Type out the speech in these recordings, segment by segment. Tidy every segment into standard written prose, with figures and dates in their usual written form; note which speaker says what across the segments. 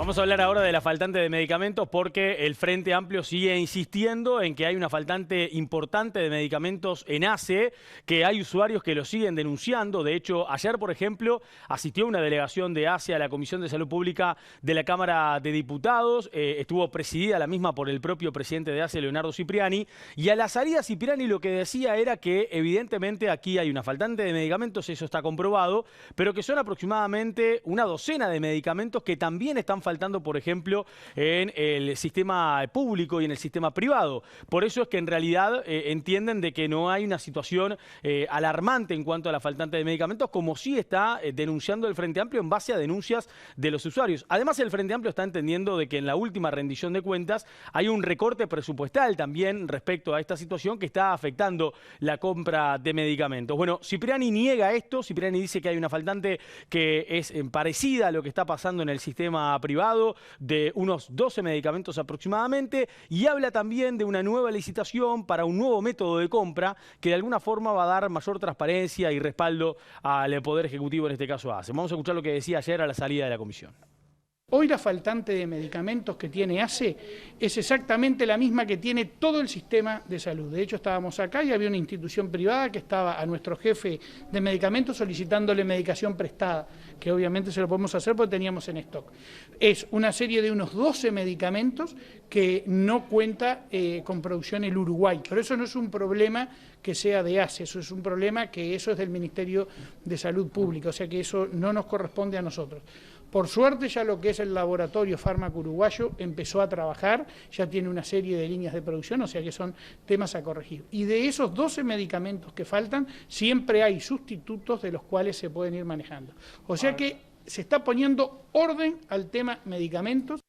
Speaker 1: Vamos a hablar ahora de la faltante de medicamentos porque el Frente Amplio sigue insistiendo en que hay una faltante importante de medicamentos en ACE, que hay usuarios que lo siguen denunciando. De hecho, ayer, por ejemplo, asistió una delegación de ACE a la Comisión de Salud Pública de la Cámara de Diputados. Estuvo presidida la misma por el propio presidente de ACE, Leonardo Cipriani. Y a la salida, Cipriani lo que decía era que evidentemente aquí hay una faltante de medicamentos, eso está comprobado, pero que son aproximadamente una docena de medicamentos que también están faltando, por ejemplo, en el sistema público y en el sistema privado. Por eso es que en realidad entienden de que no hay una situación alarmante en cuanto a la faltante de medicamentos, como sí está denunciando el Frente Amplio en base a denuncias de los usuarios. Además, el Frente Amplio está entendiendo de que en la última rendición de cuentas hay un recorte presupuestal también respecto a esta situación que está afectando la compra de medicamentos. Bueno, Cipriani niega esto. Cipriani dice que hay una faltante que es parecida a lo que está pasando en el sistema privado, de unos 12 medicamentos aproximadamente, y habla también de una nueva licitación para un nuevo método de compra que de alguna forma va a dar mayor transparencia y respaldo al Poder Ejecutivo, en este caso ACE. Vamos a escuchar lo que decía ayer a la salida de la comisión.
Speaker 2: Hoy la faltante de medicamentos que tiene ACE es exactamente la misma que tiene todo el sistema de salud. De hecho, estábamos acá y había una institución privada que estaba a nuestro jefe de medicamentos solicitándole medicación prestada, que obviamente se lo podemos hacer porque teníamos en stock. Es una serie de unos 12 medicamentos que no cuenta con producción el Uruguay, pero eso no es un problema que sea de ACE, eso es un problema que eso es del Ministerio de Salud Pública, o sea que eso no nos corresponde a nosotros. Por suerte ya lo que es el laboratorio Fármaco Uruguayo empezó a trabajar, ya tiene una serie de líneas de producción, o sea que son temas a corregir. Y de esos 12 medicamentos que faltan, siempre hay sustitutos de los cuales se pueden ir manejando. O sea que se está poniendo orden al tema medicamentos.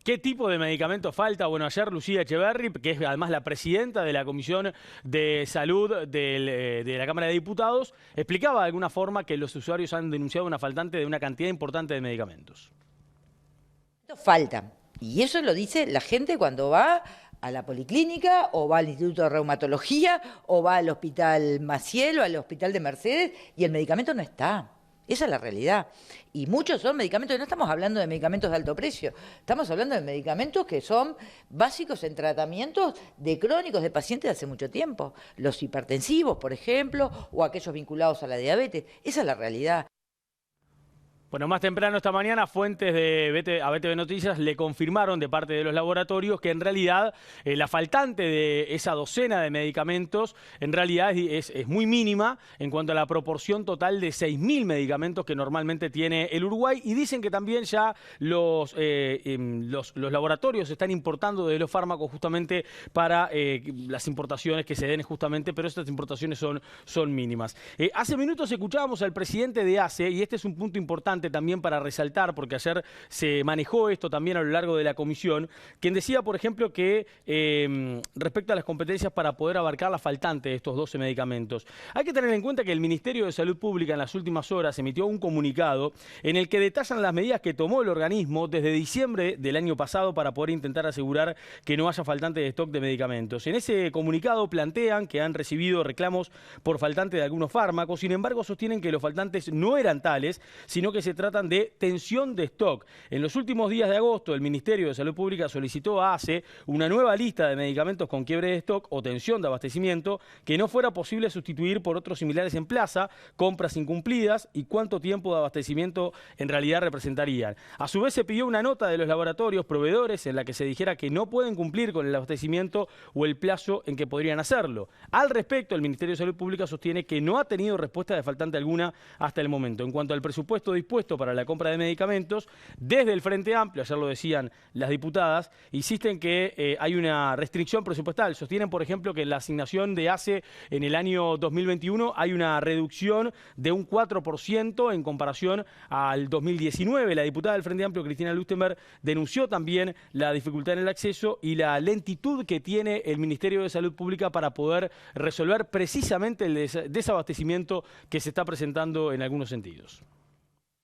Speaker 1: ¿Qué tipo de medicamento falta? Bueno, ayer Lucía Echeverri, que es además la presidenta de la Comisión de Salud de la Cámara de Diputados, explicaba de alguna forma que los usuarios han denunciado una faltante de una cantidad importante de medicamentos.
Speaker 3: Faltan. Y eso lo dice la gente cuando va a la policlínica o va al Instituto de Reumatología o va al Hospital Maciel o al Hospital de Mercedes y el medicamento no está. Esa es la realidad. Y muchos son medicamentos, no estamos hablando de medicamentos de alto precio, estamos hablando de medicamentos que son básicos en tratamientos de crónicos de pacientes de hace mucho tiempo. Los hipertensivos, por ejemplo, o aquellos vinculados a la diabetes. Esa es la realidad.
Speaker 1: Bueno, más temprano esta mañana, fuentes de BTV Noticias le confirmaron de parte de los laboratorios que en realidad la faltante de esa docena de medicamentos en realidad es muy mínima en cuanto a la proporción total de 6.000 medicamentos que normalmente tiene el Uruguay, y dicen que también ya los laboratorios están importando de los fármacos justamente para las importaciones que se den justamente, pero estas importaciones son mínimas. Hace minutos escuchábamos al presidente de ACE, y este es un punto importante también para resaltar, porque ayer se manejó esto también a lo largo de la comisión, quien decía, por ejemplo, que respecto a las competencias para poder abarcar la faltante de estos 12 medicamentos, hay que tener en cuenta que el Ministerio de Salud Pública en las últimas horas emitió un comunicado en el que detallan las medidas que tomó el organismo desde diciembre del año pasado para poder intentar asegurar que no haya faltante de stock de medicamentos. En ese comunicado plantean que han recibido reclamos por faltante de algunos fármacos, sin embargo sostienen que los faltantes no eran tales, sino que se tratan de tensión de stock. En los últimos días de agosto, el Ministerio de Salud Pública solicitó a ACE una nueva lista de medicamentos con quiebre de stock o tensión de abastecimiento que no fuera posible sustituir por otros similares en plaza, compras incumplidas y cuánto tiempo de abastecimiento en realidad representarían. A su vez se pidió una nota de los laboratorios proveedores en la que se dijera que no pueden cumplir con el abastecimiento o el plazo en que podrían hacerlo. Al respecto, el Ministerio de Salud Pública sostiene que no ha tenido respuesta de faltante alguna hasta el momento. En cuanto al presupuesto dispuesto para la compra de medicamentos, desde el Frente Amplio, ayer lo decían las diputadas, insisten que hay una restricción presupuestal. Sostienen, por ejemplo, que en la asignación de ACE en el año 2021 hay una reducción de un 4% en comparación al 2019. La diputada del Frente Amplio, Cristina Lustenberg, denunció también la dificultad en el acceso y la lentitud que tiene el Ministerio de Salud Pública para poder resolver precisamente el desabastecimiento que se está presentando en algunos sentidos.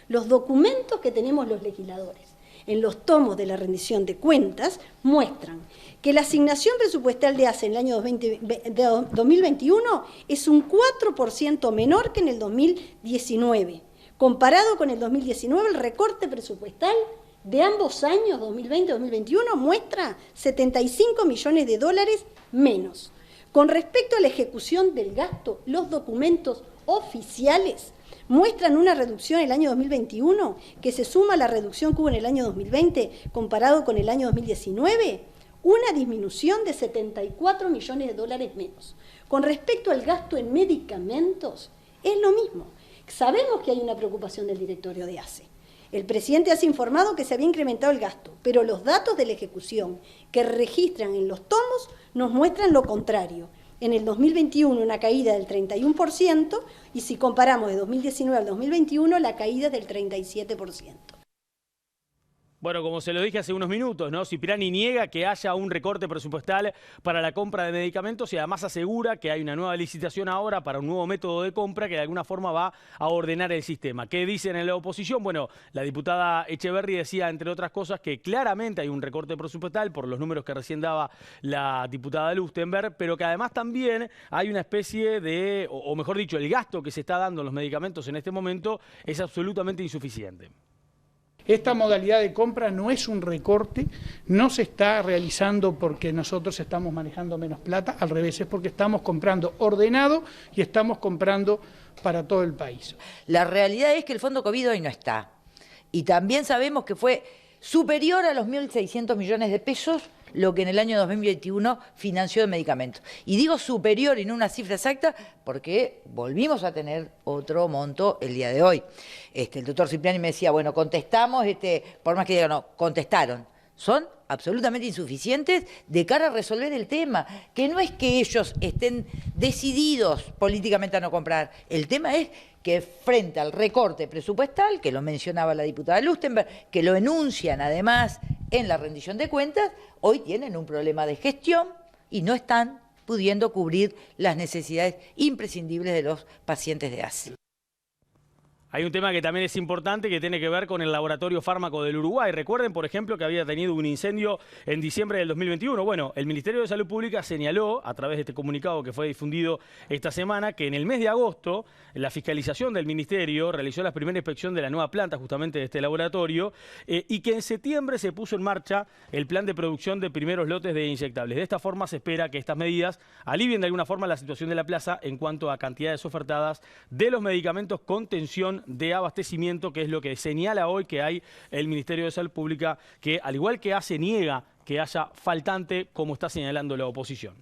Speaker 4: Los documentos que tenemos los legisladores en los tomos de la rendición de cuentas muestran que la asignación presupuestal de ACE en el año 2021 es un 4% menor que en el 2019, Comparado con el 2019, el recorte presupuestal de ambos años, 2020 y 2021, muestra 75 millones de dólares menos. Con respecto a la ejecución del gasto, los documentos oficiales muestran una reducción en el año 2021 que se suma a la reducción que hubo en el año 2020 comparado con el año 2019, una disminución de 74 millones de dólares menos. Con respecto al gasto en medicamentos, es lo mismo. Sabemos que hay una preocupación del directorio de ACE. El presidente ha informado que se había incrementado el gasto, pero los datos de la ejecución que registran en los tomos nos muestran lo contrario. En el 2021 una caída del 31% y si comparamos de 2019 al 2021 la caída es del 37%.
Speaker 1: Bueno, como se lo dije hace unos minutos, ¿no? Cipriani niega que haya un recorte presupuestal para la compra de medicamentos y además asegura que hay una nueva licitación ahora para un nuevo método de compra que de alguna forma va a ordenar el sistema. ¿Qué dicen en la oposición? Bueno, la diputada Echeverri decía, entre otras cosas, que claramente hay un recorte presupuestal por los números que recién daba la diputada Lustenberg, pero que además también hay una especie de, o mejor dicho, el gasto que se está dando en los medicamentos en este momento es absolutamente insuficiente.
Speaker 2: Esta modalidad de compra no es un recorte, no se está realizando porque nosotros estamos manejando menos plata, al revés, es porque estamos comprando ordenado y estamos comprando para todo el país.
Speaker 3: La realidad es que el fondo COVID hoy no está. Y también sabemos que fue superior a los 1.600 millones de pesos lo que en el año 2021 financió de medicamentos. Y digo superior y no una cifra exacta porque volvimos a tener otro monto el día de hoy. El doctor Cipriani me decía, bueno, contestamos, por más que digan, no, contestaron. Son absolutamente insuficientes de cara a resolver el tema, que no es que ellos estén decididos políticamente a no comprar, el tema es que frente al recorte presupuestal, que lo mencionaba la diputada Lustenberg, que lo enuncian además en la rendición de cuentas, hoy tienen un problema de gestión y no están pudiendo cubrir las necesidades imprescindibles de los pacientes de ACE.
Speaker 1: Hay un tema que también es importante que tiene que ver con el laboratorio fármaco del Uruguay. Recuerden, por ejemplo, que había tenido un incendio en diciembre del 2021. Bueno, el Ministerio de Salud Pública señaló, a través de este comunicado que fue difundido esta semana, que en el mes de agosto la fiscalización del Ministerio realizó la primera inspección de la nueva planta justamente de este laboratorio y que en septiembre se puso en marcha el plan de producción de primeros lotes de inyectables. De esta forma se espera que estas medidas alivien de alguna forma la situación de la plaza en cuanto a cantidades ofertadas de los medicamentos con tensión de abastecimiento, que es lo que señala hoy que hay el Ministerio de Salud Pública, que al igual que ACE niega que haya faltante, como está señalando la oposición.